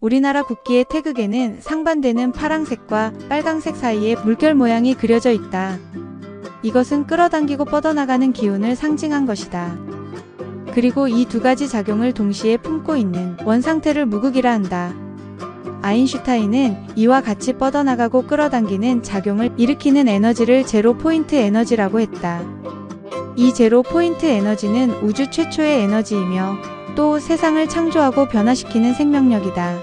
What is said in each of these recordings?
우리나라 국기의 태극에는 상반되는 파랑색과 빨강색 사이에 물결 모양이 그려져 있다. 이것은 끌어당기고 뻗어나가는 기운을 상징한 것이다. 그리고 이 두 가지 작용을 동시에 품고 있는 원상태를 무극이라 한다. 아인슈타인은 이와 같이 뻗어나가고 끌어당기는 작용을 일으키는 에너지를 제로 포인트 에너지라고 했다. 이 제로 포인트 에너지는 우주 최초의 에너지이며 또 세상을 창조하고 변화시키는 생명력이다.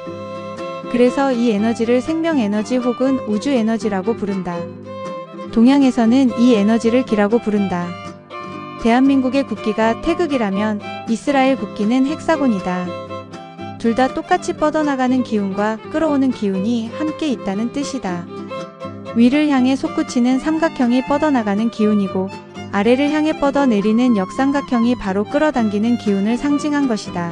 그래서 이 에너지를 생명 에너지 혹은 우주 에너지라고 부른다. 동양에서는 이 에너지를 기라고 부른다. 대한민국의 국기가 태극이라면 이스라엘 국기는 헥사곤이다. 둘 다 똑같이 뻗어나가는 기운과 끌어오는 기운이 함께 있다는 뜻이다. 위를 향해 솟구치는 삼각형이 뻗어나가는 기운이고 아래를 향해 뻗어내리는 역삼각형이 바로 끌어당기는 기운을 상징한 것이다.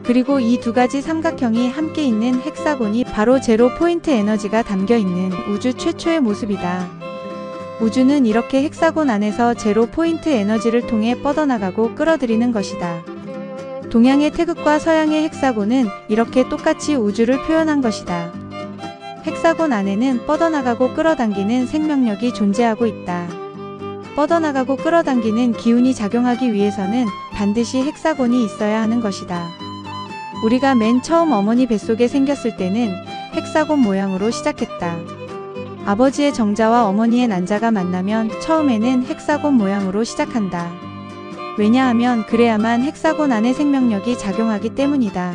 그리고 이 두 가지 삼각형이 함께 있는 헥사곤이 바로 제로 포인트 에너지가 담겨있는 우주 최초의 모습이다. 우주는 이렇게 헥사곤 안에서 제로 포인트 에너지를 통해 뻗어나가고 끌어들이는 것이다. 동양의 태극과 서양의 헥사곤은 이렇게 똑같이 우주를 표현한 것이다. 헥사곤 안에는 뻗어나가고 끌어당기는 생명력이 존재하고 있다. 뻗어나가고 끌어당기는 기운이 작용하기 위해서는 반드시 헥사곤이 있어야 하는 것이다. 우리가 맨 처음 어머니 뱃속에 생겼을 때는 헥사곤 모양으로 시작했다. 아버지의 정자와 어머니의 난자가 만나면 처음에는 헥사곤 모양으로 시작한다. 왜냐하면 그래야만 헥사곤 안에 생명력이 작용하기 때문이다.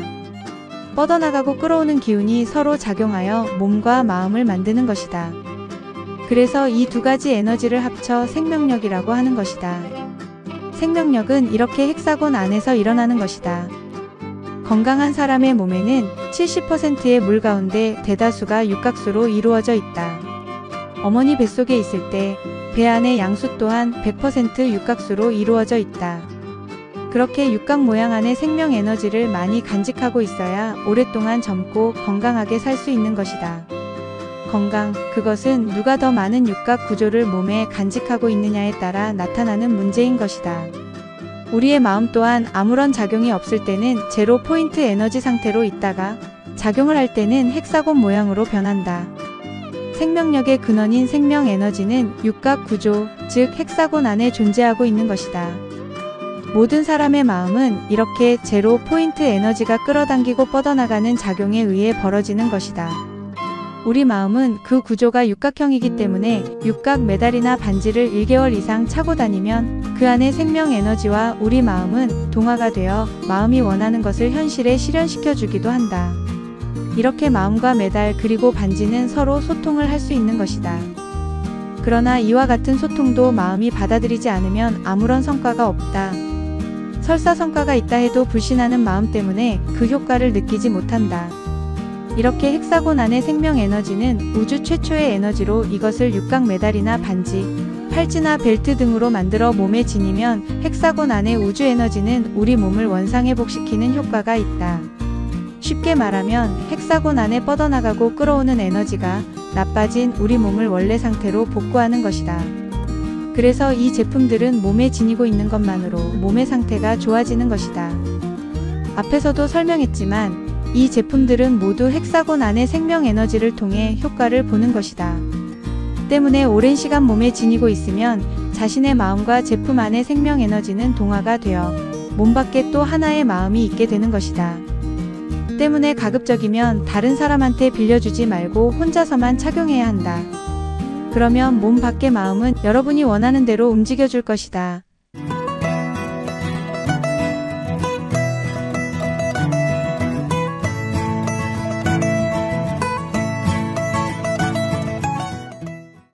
뻗어나가고 끌어오는 기운이 서로 작용하여 몸과 마음을 만드는 것이다. 그래서 이 두 가지 에너지를 합쳐 생명력이라고 하는 것이다. 생명력은 이렇게 헥사곤 안에서 일어나는 것이다. 건강한 사람의 몸에는 70%의 물 가운데 대다수가 육각수로 이루어져 있다. 어머니 뱃속에 있을 때 배 안의 양수 또한 100% 육각수로 이루어져 있다. 그렇게 육각 모양 안에 생명 에너지를 많이 간직하고 있어야 오랫동안 젊고 건강하게 살 수 있는 것이다. 건강, 그것은 누가 더 많은 육각 구조를 몸에 간직하고 있느냐에 따라 나타나는 문제인 것이다. 우리의 마음 또한 아무런 작용이 없을 때는 제로 포인트 에너지 상태로 있다가 작용을 할 때는 헥사곤 모양으로 변한다. 생명력의 근원인 생명 에너지는 육각 구조, 즉 헥사곤 안에 존재하고 있는 것이다. 모든 사람의 마음은 이렇게 제로 포인트 에너지가 끌어당기고 뻗어나가는 작용에 의해 벌어지는 것이다. 우리 마음은 그 구조가 육각형이기 때문에 육각 메달이나 반지를 1개월 이상 차고 다니면 그 안에 생명 에너지와 우리 마음은 동화가 되어 마음이 원하는 것을 현실에 실현시켜 주기도 한다. 이렇게 마음과 메달 그리고 반지는 서로 소통을 할 수 있는 것이다. 그러나 이와 같은 소통도 마음이 받아들이지 않으면 아무런 성과가 없다. 설사 성과가 있다 해도 불신하는 마음 때문에 그 효과를 느끼지 못한다. 이렇게 헥사곤 안의 생명 에너지는 우주 최초의 에너지로 이것을 육각 메달이나 반지, 팔찌나 벨트 등으로 만들어 몸에 지니면 헥사곤 안의 우주 에너지는 우리 몸을 원상회복시키는 효과가 있다. 쉽게 말하면 헥사곤 안에 뻗어나가고 끌어오는 에너지가 나빠진 우리 몸을 원래 상태로 복구하는 것이다. 그래서 이 제품들은 몸에 지니고 있는 것만으로 몸의 상태가 좋아지는 것이다. 앞에서도 설명했지만 이 제품들은 모두 헥사곤 안의 생명 에너지를 통해 효과를 보는 것이다. 때문에 오랜 시간 몸에 지니고 있으면 자신의 마음과 제품 안의 생명 에너지는 동화가 되어 몸 밖에 또 하나의 마음이 있게 되는 것이다. 때문에 가급적이면 다른 사람한테 빌려주지 말고 혼자서만 착용해야 한다. 그러면 몸 밖의 마음은 여러분이 원하는 대로 움직여줄 것이다.